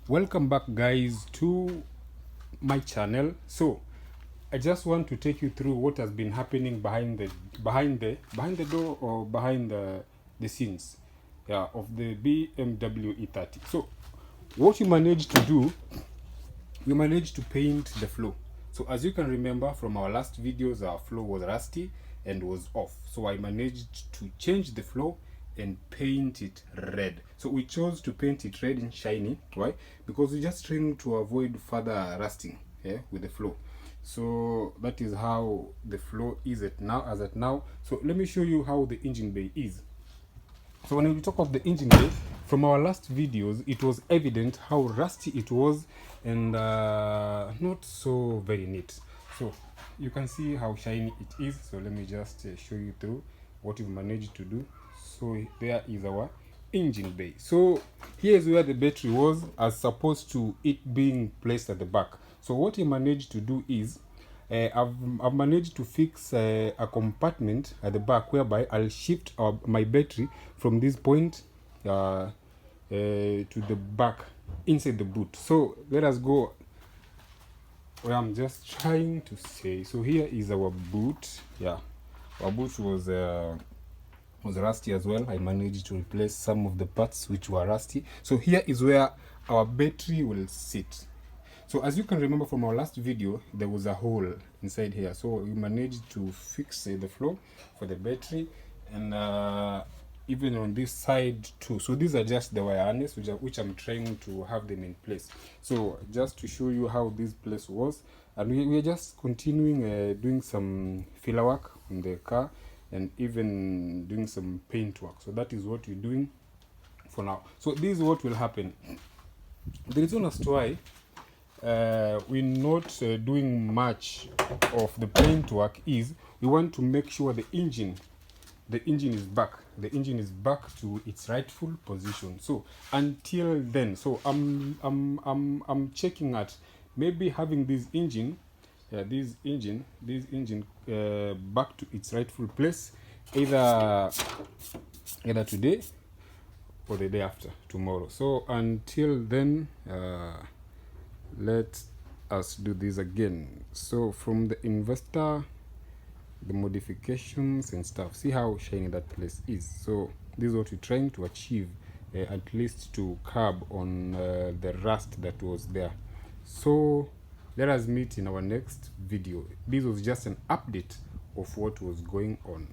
Welcome back, guys, to my channel. So I just want to take you through what has been happening behind the door, or behind the scenes, yeah, of the BMW E30. So what you managed to do, you managed to paint the floor. So as you can remember from our last videos, our floor was rusty and was off. So I managed to change the floor and paint it red. So we chose to paint it red and shiny. Why? Because we're just trying to avoid further rusting, yeah, with the floor. So that is how the floor is as at now. So let me show you how the engine bay is. So when we talk of the engine bay, from our last videos, it was evident how rusty it was and not so very neat. So you can see how shiny it is. So let me just show you through what we've managed to do. So there is our engine bay. So here's where the battery was, as opposed to it being placed at the back. So what he managed to do is I've managed to fix a compartment at the back whereby I'll shift my battery from this point to the back inside the boot. So let us go where I'm just trying to say. So here is our boot. Yeah, our boot was rusty as well. I managed to replace some of the parts which were rusty. So here is where our battery will sit. So as you can remember from our last video, there was a hole inside here. So we managed to fix the floor for the battery, and even on this side too. So these are just the wire harness which I'm trying to have them in place. So just to show you how this place was, and we are just continuing doing some filler work on the car and even doing some paint work. So that is what we're doing for now. So this is what will happen. The reason as to why we're not doing much of the paint work is we want to make sure the engine is back. The engine is back to its rightful position. So until then, so I'm checking at maybe having this engine back to its rightful place, either today or the day after tomorrow. So until then, let us do this again. So from the investor, the modifications and stuff, see how shiny that place is. So this is what we're trying to achieve, at least to curb on the rust that was there. So let us meet in our next video. This was just an update of what was going on.